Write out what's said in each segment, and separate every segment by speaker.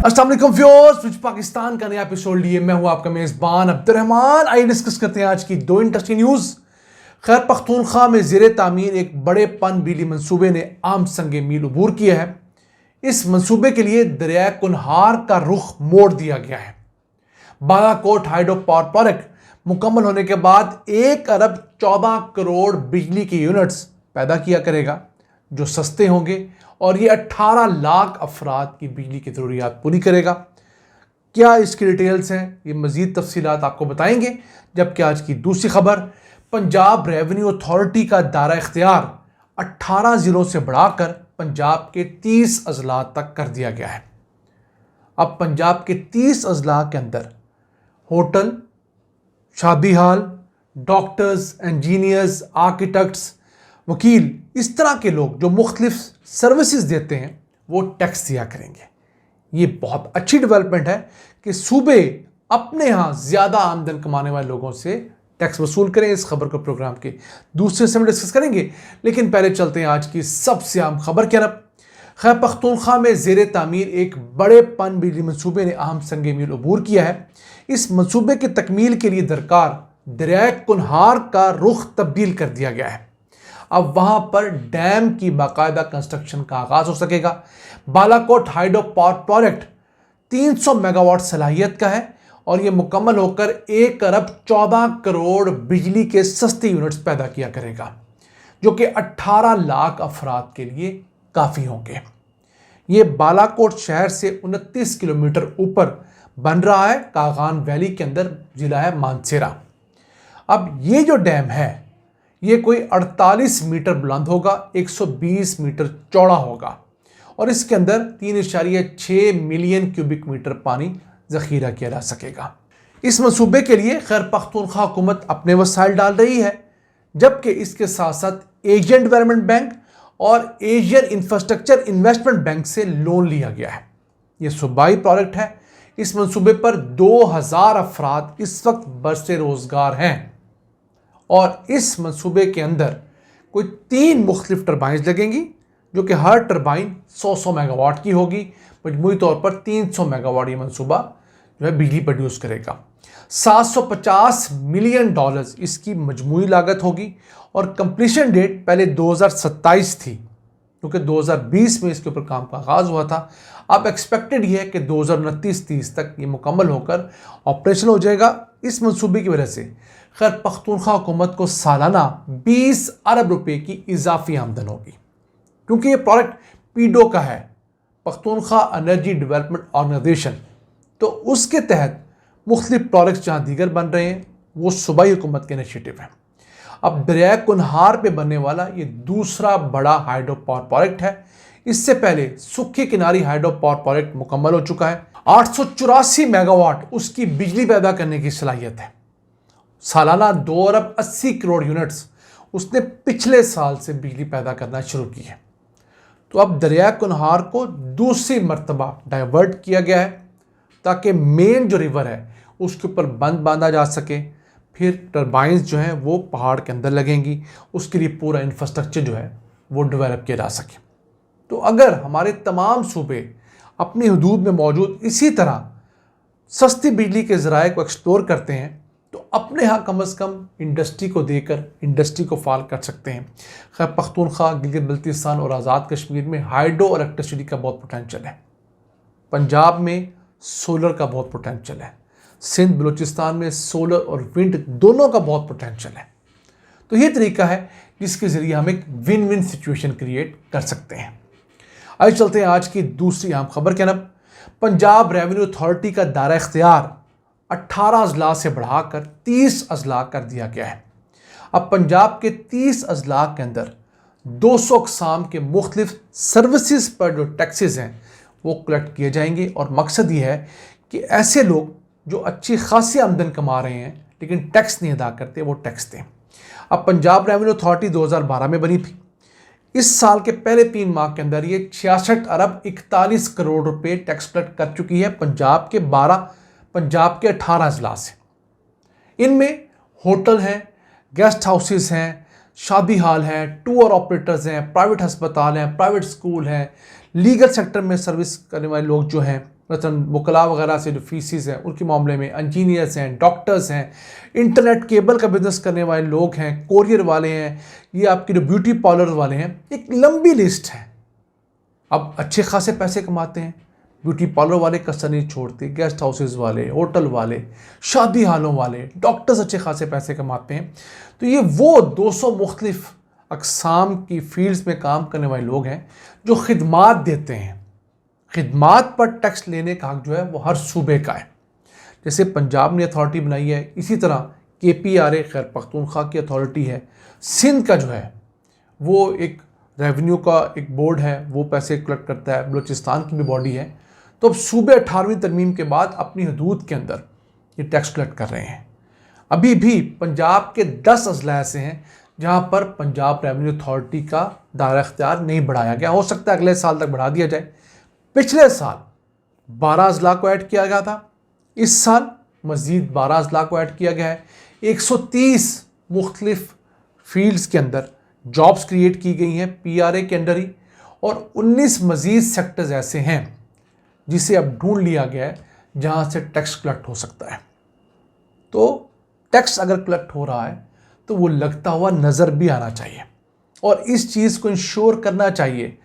Speaker 1: अस्सलाम वालेकुम व्यूअर्स, विच पाकिस्तान का नया एपिसोड लिए मैं हूं आपका मेज़बान अब्दुर्रहमान। आइए डिस्कस करते हैं आज की दो इंटरेस्टिंग न्यूज़। खैर पख्तूनख्वा में ज़ेरे तामीर एक बड़े पन बिजली मंसूबे ने आम संगे मील अबूर किया है। इस मंसूबे के लिए दरिया कुनहार का रुख मोड़ दिया गया है। बालाकोट हाइड्रो पावर प्रोजेक्ट मुकम्मल होने के बाद 1 अरब 14 करोड़ बिजली के यूनिट्स पैदा किया करेगा, जो सस्ते होंगे और ये 18 लाख अफराद की बिजली की ज़रूरियात पूरी करेगा। क्या इसकी डिटेल्स हैं, ये मज़ीद तफसीलात आपको बताएंगे। जबकि आज की दूसरी खबर, पंजाब रेवेन्यू अथॉरिटी का दायरा इख्तियार 18 ज़िलों से बढ़ाकर पंजाब के 30 अजला तक कर दिया गया है। अब पंजाब के 30 अजला के अंदर होटल, शादी हाल, डॉक्टर्स, इंजीनियर्स, आर्किटेक्ट्स, वकील, इस तरह के लोग जो मुख्तलिफ सर्विसेज देते हैं वो टैक्स दिया करेंगे। ये बहुत अच्छी डेवलपमेंट है कि सूबे अपने यहाँ ज़्यादा आमदन कमाने वाले लोगों से टैक्स वसूल करें। इस खबर को प्रोग्राम के दूसरे हिस्से में डिस्कस करेंगे, लेकिन पहले चलते हैं आज की सबसे अहम खबर की तरफ। खैर पख्तूनख्वा में ज़ेरे तामीर एक बड़े पन बिजली मंसूबे ने अहम संग मील अबूर किया है। इस मंसूबे की तकमील के लिए दरकार दरिया कुनहार का रुख तब्दील कर दिया गया है। अब वहां पर डैम की बाकायदा कंस्ट्रक्शन का आगाज हो सकेगा। Balakot hydro power project 300 megawatt सलाहियत का है और यह मुकम्मल होकर 1 अरब 14 करोड़ बिजली के सस्ते यूनिट्स पैदा किया करेगा, जो कि 18 लाख अफराद के लिए काफ़ी होंगे। ये बालाकोट शहर से 29 किलोमीटर ऊपर बन रहा है। कागान वैली के अंदर जिला है मानसेरा। अब ये जो डैम है ये कोई 48 मीटर बुलंद होगा, 120 मीटर चौड़ा होगा और इसके अंदर 3.6 मिलियन क्यूबिक मीटर पानी ज़ख़ीरा किया जा सकेगा। इस मंसूबे के लिए खैर पख्तूनख्वा हुकूमत अपने वसाइल डाल रही है, जबकि इसके साथ साथ एशियन डेवलपमेंट बैंक और एशियन इंफ्रास्ट्रक्चर इन्वेस्टमेंट बैंक से लोन लिया गया है। ये सूबाई प्रोजेक्ट है। इस मंसूबे पर 2000 अफराद इस वक्त बरसे रोज़गार हैं और इस मंसूबे के अंदर कोई 3 मुख्तलिफ टरबाइंस लगेंगी, जो कि हर टरबाइन 100 मेगावाट की होगी। मजमूई तौर पर 300 मेगावाट ये मंसूबा जो है बिजली प्रोड्यूस करेगा। 750 मिलियन डॉलर्स इसकी मजमूई लागत होगी और कंप्लीशन डेट पहले 2027 थी, क्योंकि 2020 में इसके ऊपर काम का आगाज़ हुआ था। अब एक्सपेक्टेड ये है कि 2029-30 तक ये मुकम्मल होकर ऑपरेशन हो जाएगा। इस मंसूबे की वजह से खैर पख्तूनख्वा हुकूमत को सालाना 20 अरब रुपए की इजाफी आमदन होगी, क्योंकि ये प्रोजेक्ट पीडो का है, पख्तूनख्वा एनर्जी डेवलपमेंट ऑर्गेनाइजेशन। तो उसके तहत मुख्तलिफ प्रोजेक्ट्स जहाँ दीगर बन रहे हैं वो सूबाई हुकूमत के इनिशिएटिव है। अब दरिया कुनहार पे बनने वाला ये दूसरा बड़ा हाइड्रो पावर प्रोजेक्ट है। इससे पहले सुखी किनारी हाइड्रो पावर प्रोजेक्ट मुकम्मल हो चुका है। 884 मेगावाट उसकी बिजली पैदा करने की सलाहियत है। सालाना 2 अरब 80 करोड़ यूनिट्स उसने पिछले साल से बिजली पैदा करना शुरू की है। तो अब दरिया कुनहार को दूसरी मर्तबा डाइवर्ट किया गया है ताकि मेन जो रिवर है उसके ऊपर बंद बांधा जा सके। फिर टरबाइंस जो हैं वो पहाड़ के अंदर लगेंगी, उसके लिए पूरा इंफ्रास्ट्रक्चर जो है वो डेवलप किया जा सके। तो अगर हमारे तमाम सूबे अपनी हदूद में मौजूद इसी तरह सस्ती बिजली के ज़राए को एक्सप्लोर करते हैं तो अपने यहाँ कम अज़ कम इंडस्ट्री को देकर इंडस्ट्री को फाल कर सकते हैं। खैर पख्तूनख्वा, गिलगित बल्तिस्तान और आज़ाद कश्मीर में हाइड्रो इलेक्ट्रिसिटी का बहुत पोटेंशियल है। पंजाब में सोलर का बहुत पोटेंशियल है। सिंध बलूचिस्तान में सोलर और विंड दोनों का बहुत पोटेंशियल है। तो ये तरीका है जिसके ज़रिए हम एक विन विन सिचुएशन क्रिएट कर सकते हैं। आइए चलते हैं आज की दूसरी अहम खबर के तरफ। पंजाब रेवेन्यू अथॉरिटी का दायरा इख्तियार 18 अजला से बढ़ाकर 30 अजला कर दिया गया है। अब पंजाब के 30 अजला के अंदर 200 अक़साम के मुख्तलिफ सर्विसेज पर जो टैक्सेस हैं वो कलेक्ट किए जाएंगे और मकसद ये है कि ऐसे लोग जो अच्छी खासी आमदन कमा रहे हैं लेकिन टैक्स नहीं अदा करते वो टैक्स दें। अब पंजाब रेवेन्यू अथॉरिटी 2012 में बनी थी। इस साल के पहले 3 माह के अंदर ये 66 अरब 41 करोड़ रुपए टैक्स कलेक्ट कर चुकी है पंजाब के 18 अजला से। इनमें होटल हैं, गेस्ट हाउसेस हैं, शादी हाल हैं, टूर ऑपरेटर्स हैं, प्राइवेट अस्पताल हैं, प्राइवेट स्कूल हैं, लीगल सेक्टर में सर्विस करने वाले लोग जो हैं मतलब वकला वगैरह से जो फीसिस हैं उनके मामले में, इंजीनियर्स हैं, डॉक्टर्स हैं, इंटरनेट केबल का बिजनेस करने वाले लोग हैं, कोरियर वाले हैं, ये आपके जो ब्यूटी पार्लर वाले हैं, एक लंबी लिस्ट है। अब अच्छे खासे पैसे कमाते हैं। ब्यूटी पार्लर वाले कसर नहीं छोड़ते, गेस्ट हाउसेस वाले, होटल वाले, शादी हालों वाले, डॉक्टर्स अच्छे खासे पैसे कमाते हैं। तो ये वो 200 मुख्तलिफ अक़साम की फील्ड्स में काम करने वाले लोग हैं जो खिदमात देते हैं। खिदमात पर टैक्स लेने का हक जो है वो हर सूबे का है। जैसे पंजाब ने अथॉरिटी बनाई है, इसी तरह KPRA खैर पख्तूनख्वा की अथॉरिटी है। सिंध का जो है वो एक रेवेन्यू का एक बोर्ड है, वो पैसे कलेक्ट करता है। बलूचिस्तान की भी बॉडी है। तो अब सूबे 18वीं तरमीम के बाद अपनी हदूद के अंदर ये टैक्स कलेक्ट कर रहे हैं। अभी भी पंजाब के 10 अजला ऐसे हैं जहाँ पर पंजाब रेवेन्यू अथॉरिटी का दायरा इख्तियार नहीं बढ़ाया गया। हो सकता है अगले साल तक बढ़ा दिया जाए। पिछले साल 12 अजला को ऐड किया गया था, इस साल मज़ीद 12 अजला को ऐड किया गया है। 130 मुख्तलिफ फील्ड्स के अंदर जॉब्स क्रिएट की गई हैं PRA के अंडर ही, और 19 मज़ीद सेक्टर्स ऐसे हैं जिसे अब ढूंढ लिया गया है जहाँ से टैक्स कलेक्ट हो सकता है। तो टैक्स अगर कलेक्ट हो रहा है तो वो लगता हुआ नज़र भी आना चाहिए, और इस चीज़ को इंश्योर करना चाहिए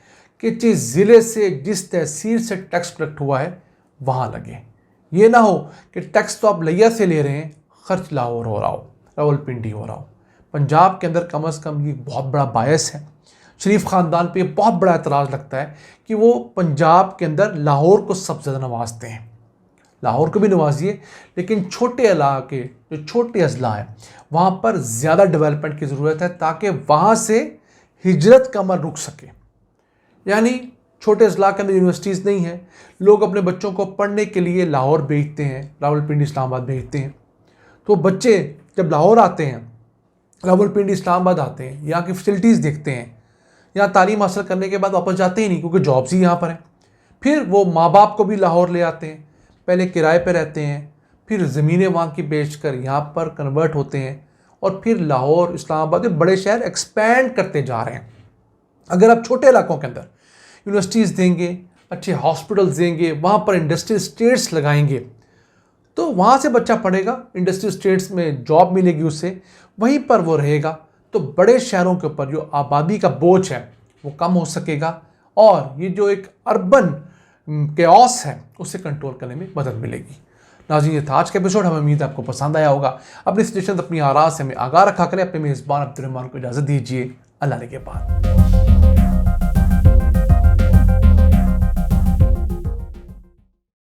Speaker 1: कि जिस ज़िले से, जिस तहसील से टैक्स कलेक्ट हुआ है वहाँ लगे। ये ना हो कि टैक्स तो आप लिया से ले रहे हैं, खर्च लाहौर हो रहा हो, रावलपिंडी हो रहा हो। पंजाब के अंदर कम अज़ कम ये बहुत बड़ा बायस है। शरीफ ख़ानदान पे बहुत बड़ा एतराज़ लगता है कि वो पंजाब के अंदर लाहौर को सबसे ज़्यादा नवाजते हैं। लाहौर को भी नवाजिए, लेकिन छोटे इलाके जो छोटे अजला हैं वहाँ पर ज़्यादा डेवलपमेंट की ज़रूरत है ताकि वहाँ से हिजरत का अमल रुक सके। यानी छोटे अजला के अंदर यूनिवर्सिटीज़ नहीं हैं, लोग अपने बच्चों को पढ़ने के लिए लाहौर भेजते हैं, रावलपिंडी इस्लामाबाद भेजते हैं। तो बच्चे जब लाहौर आते हैं, रावलपिंडी इस्लामाबाद आते हैं, यहाँ की फैसिलिटीज़ देखते हैं, यहाँ तालीम हासिल करने के बाद वापस जाते ही नहीं क्योंकि जॉब्स ही यहाँ पर हैं। फिर वो माँ बाप को भी लाहौर ले आते हैं, पहले किराए पे रहते हैं, फिर ज़मीनें वहाँ की बेचकर यहाँ पर कन्वर्ट होते हैं, और फिर लाहौर, इस्लामाबाद ये बड़े शहर एक्सपैंड करते जा रहे हैं। अगर आप छोटे इलाकों के अंदर यूनिवर्सिटीज़ देंगे, अच्छे हॉस्पिटल्स देंगे, वहाँ पर इंडस्ट्रियल स्टेट्स लगाएंगे, तो वहाँ से बच्चा पढ़ेगा, इंडस्ट्रियल स्टेट्स में जॉब मिलेगी उसे, वहीं पर वो रहेगा। तो बड़े शहरों के ऊपर जो आबादी का बोझ है वो कम हो सकेगा, और ये जो एक अर्बन केओस है उसे कंट्रोल करने में मदद मिलेगी। नाज़रीन, ये था आज का एपिसोड। हमें उम्मीद है आपको पसंद आया होगा। अपनी सजेशन, अपनी आराज़ से हमें आगाह रखा करें। अपने मेज़बान अब्दुर्रहमान को इजाज़त दीजिए। अल्लाह के बाद।